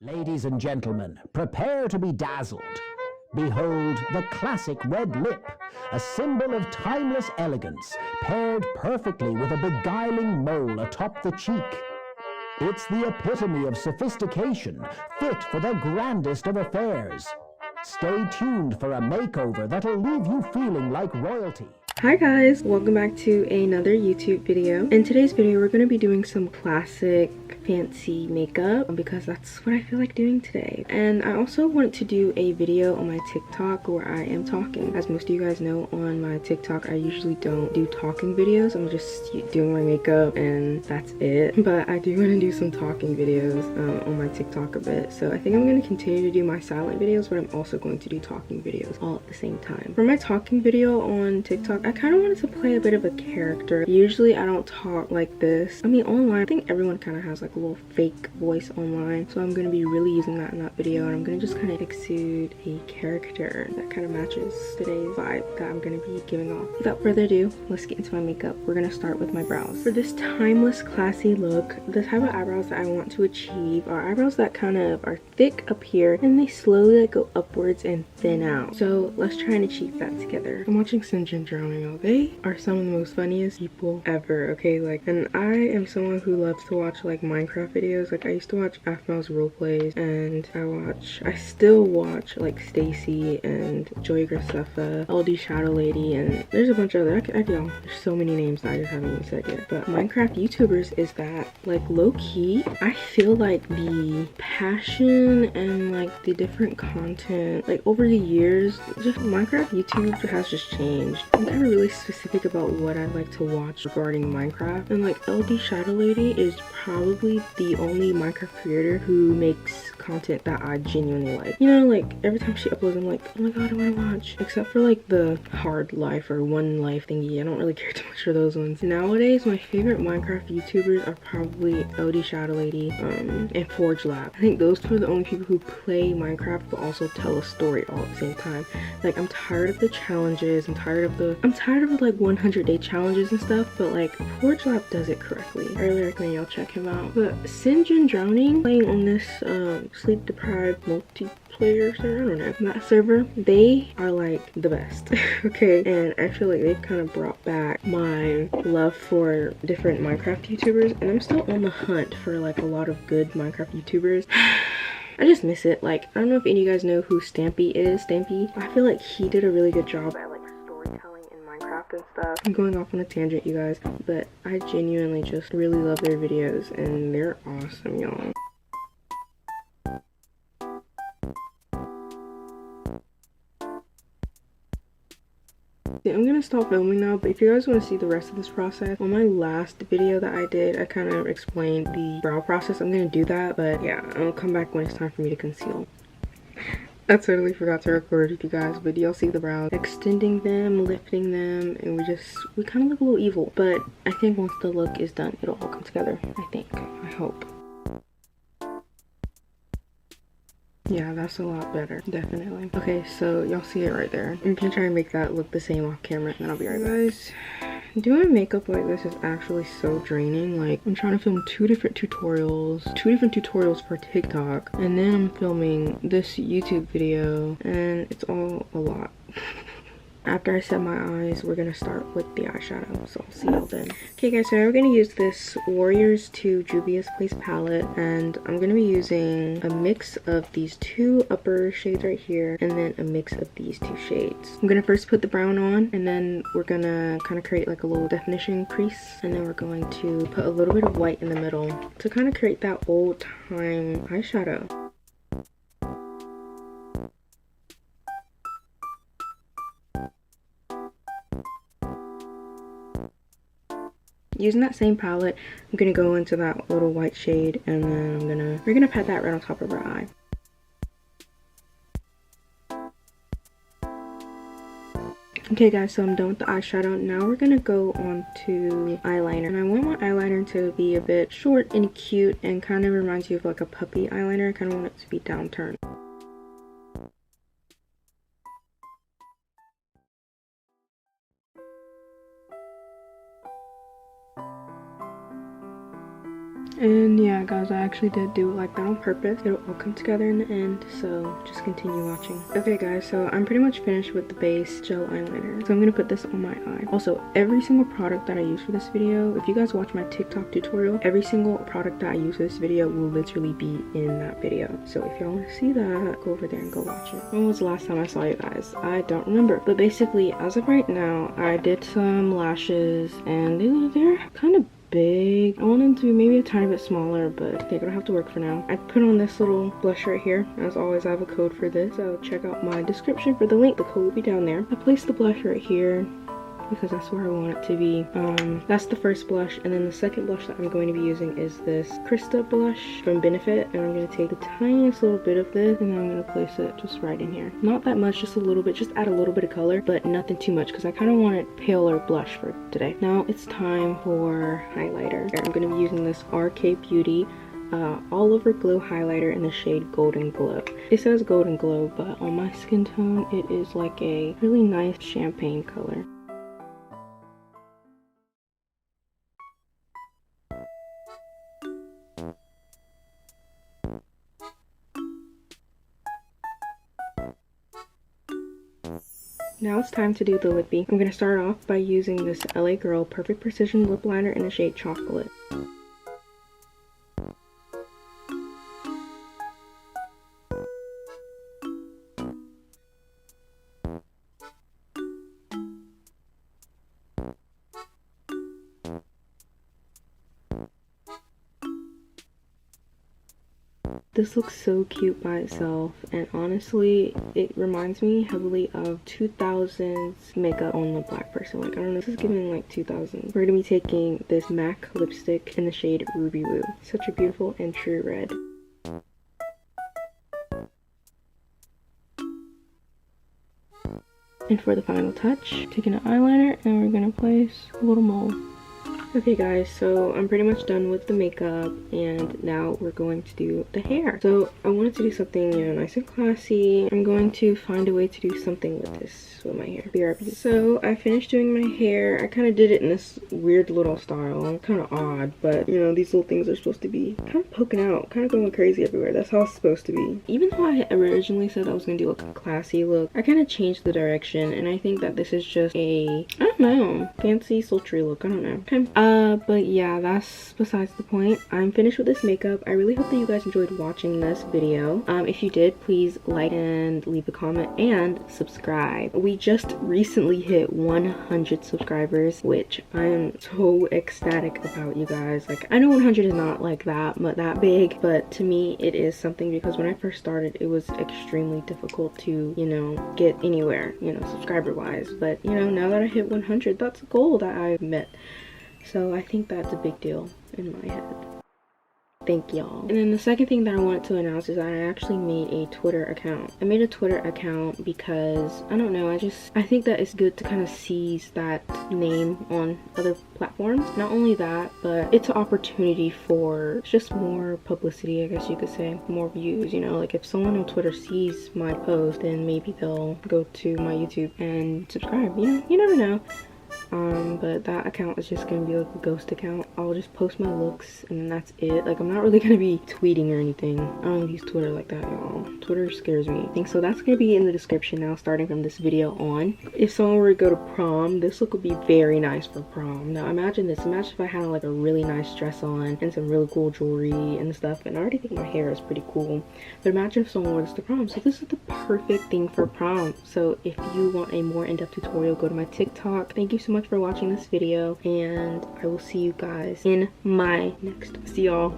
Ladies and gentlemen, prepare to be dazzled. Behold the classic red lip, a symbol of timeless elegance, paired perfectly with a beguiling mole atop the cheek. It's the epitome of sophistication, fit for the grandest of affairs. Stay tuned for a makeover that'll leave you feeling like royalty. Hi guys, welcome back to another YouTube video. In today's video, we're going to be doing some classic fancy makeup because that's what I feel like doing today. And I also wanted to do a video on my TikTok where I am talking. As most of you guys know, on my TikTok I usually don't do talking videos. I'm just doing my makeup and that's it. But I do want to do some talking videos on my TikTok a bit. So I think I'm going to continue to do my silent videos, but I'm also going to do talking videos all at the same time. For my talking video on TikTok, I kind of wanted to play a bit of a character. Usually I don't talk like this. I mean, online I think everyone kind of has like a little fake voice online, so I'm going to be really using that in that video, and I'm going to just kind of exude a character that kind of matches today's vibe that I'm going to be giving off. Without further ado, let's get into my makeup. We're going to start with my brows. For this timeless classy look, the type of eyebrows that I want to achieve are eyebrows that kind of are thick up here and they slowly like go upwards and thin out. So let's try and achieve that together. I'm watching 𝘠𝘮𝘴𝘆𝘆𝘆𝘆𝘆𝘆𝘆𝘆𝘆𝑗𝑗. They are some of the most funniest people ever, okay? Like, and I am someone who loves to watch like Minecraft videos. Like, I used to watch AFMA's roleplays, and I still watch like Stacy and 𝐤𝐤𝐴𝐷𝐿, 𝐿𝑑𝐐𝑠hadowLady, and there's a bunch of other, y'all, there's so many names that I just haven't even said yet. But Minecraft YouTubers is that, like, low-key, I feel like the passion and like the different content, like over the years, just Minecraft YouTube has just changed. I'm kind of really specific about what I like to watch regarding Minecraft, and like 𝐿𝑑𝐐𝑠hadowLady is probably the only Minecraft creator who makes content that I genuinely like. You know, like every time she uploads, I'm like, oh my god, I want to watch. Except for like the hard life or one life thingy, I don't really care too much for those ones. Nowadays, my favorite Minecraft YouTubers are probably 𝐿𝑑𝐐hadowLady and ForgeLab. I think those two are the only people who play Minecraft but also tell a story all at the same time. Like, I'm tired of the challenges, I'm tired of like 100-day challenges and stuff, but like ForgeLab does it correctly. I really recommend y'all check him out. But 𝘠𝘮𝘆𝑗𝑗 playing on this sleep deprived multiplayer server, I don't know, that server, they are like the best. Okay, and I feel like they've kind of brought back my love for different Minecraft YouTubers, and I'm still on the hunt for like a lot of good Minecraft YouTubers. I just miss it. Like, I don't know if any of you guys know who Stampy is. Stampy, I feel like he did a really good job at like storytelling in Minecraft and stuff. I'm going off on a tangent, you guys, but I genuinely just really love their videos and they're awesome, y'all. I'm gonna stop filming now, but if you guys want to see the rest of this process, on my last video that I did, I kind of explained the brow process. I'm gonna do that, but yeah, I'll come back when it's time for me to conceal. I totally forgot to record with you guys, but y'all see the brows, extending them, lifting them, and we kind of look a little evil. But I think once the look is done, it'll all come together. I hope. Yeah, that's a lot better, definitely. Okay, so y'all see it right there. I'm gonna try and make that look the same off camera, and then I'll be right back. Guys, doing makeup like this is actually so draining. Like, I'm trying to film two different tutorials for TikTok, and then I'm filming this YouTube video, and it's all a lot. After I set my eyes, we're gonna start with the eyeshadow, so I'll see y'all then. Okay guys, so we're gonna use this Warriors 2 Juvia's Place palette, and I'm gonna be using a mix of these two upper shades right here, and then a mix of these two shades. I'm gonna first put the brown on, and then we're gonna kind of create like a little definition crease, and then we're going to put a little bit of white in the middle to kind of create that old time eyeshadow. Using that same palette, I'm gonna go into that little white shade, and then we're gonna pat that right on top of our eye. Okay guys, so I'm done with the eyeshadow. Now we're gonna go on to eyeliner, and I want my eyeliner to be a bit short and cute and kind of reminds you of like a puppy eyeliner. I kind of want it to be downturned. And yeah, guys, I actually did do it like that on purpose. It'll all come together in the end, so just continue watching. Okay guys, so I'm pretty much finished with the base gel eyeliner. So I'm gonna put this on my eye. Also, every single product that I use for this video, if you guys watch my TikTok tutorial, every single product that I use for this video will literally be in that video. So if y'all want to see that, go over there and go watch it. When was the last time I saw you guys? I don't remember. But basically, as of right now, I did some lashes and they're kind of big. I want them to be maybe a tiny bit smaller, but they're gonna have to work for now. I put on this little blush right here. As always, I have a code for this, so check out my description for the link. The code will be down there. I placed the blush right here because that's where I want it to be. That's the first blush, and then the second blush that I'm going to be using is this Krista blush from Benefit, and I'm going to take the tiniest little bit of this and then I'm going to place it just right in here. Not that much, just a little bit, just add a little bit of color, but nothing too much because I kind of want it paler blush for today. Now it's time for highlighter. I'm going to be using this RK Beauty all over glow highlighter in the shade Golden Glow. It says Golden Glow, but on my skin tone it is like a really nice champagne color. Now it's time to do the lippy. I'm going to start off by using this LA Girl Perfect Precision Lip Liner in the shade Chocolate. This looks so cute by itself, and honestly it reminds me heavily of 2000s makeup on a black person. Like, I don't know, this is giving like 2000s. We're gonna be taking this MAC lipstick in the shade Ruby Woo. Such a beautiful and true red. And for the final touch, taking an eyeliner and we're gonna place a little mole. Okay guys, so I'm pretty much done with the makeup, and now we're going to do the hair. So I wanted to do something, you know, nice and classy. I'm going to find a way to do something with this, with my hair. BRB. So I finished doing my hair. I kind of did it in this weird little style. Kind of odd, but you know, these little things are supposed to be kind of poking out, kind of going crazy everywhere. That's how it's supposed to be. Even though I originally said I was going to do like a classy look, I kind of changed the direction, and I think that this is just a, I don't know, fancy sultry look. I don't know. Okay. But yeah, that's besides the point. I'm finished with this makeup. I really hope that you guys enjoyed watching this video. If you did, please like and leave a comment and subscribe. We just recently hit 100 subscribers, which I am so ecstatic about, you guys. Like, I know 100 is not like that big, but to me it is something, because when I first started it was extremely difficult to, you know, get anywhere, you know, subscriber wise. But you know, now that I hit 100, that's a goal that I've met. So I think that's a big deal in my head. Thank y'all. And then the second thing that I wanted to announce is that I actually made a Twitter account. I made a Twitter account because, I don't know, I think that it's good to kind of seize that name on other platforms. Not only that, but it's an opportunity for just more publicity, I guess you could say. More views, you know, like if someone on Twitter sees my post, then maybe they'll go to my YouTube and subscribe. You know, you never know. But that account is just gonna be like a ghost account. I'll just post my looks and that's it. Like, I'm not really gonna be tweeting or anything. I don't use Twitter like that, y'all. Twitter scares me. I think so. That's gonna be in the description now, starting from this video on. If someone were to go to prom, this look would be very nice for prom. Now imagine this. Imagine if I had like a really nice dress on and some really cool jewelry and stuff. And I already think my hair is pretty cool. But imagine if someone wore this to prom. So this is the perfect thing for prom. So if you want a more in-depth tutorial, go to my TikTok. Thank you so much for watching this video, and I will see you guys in my next. See y'all.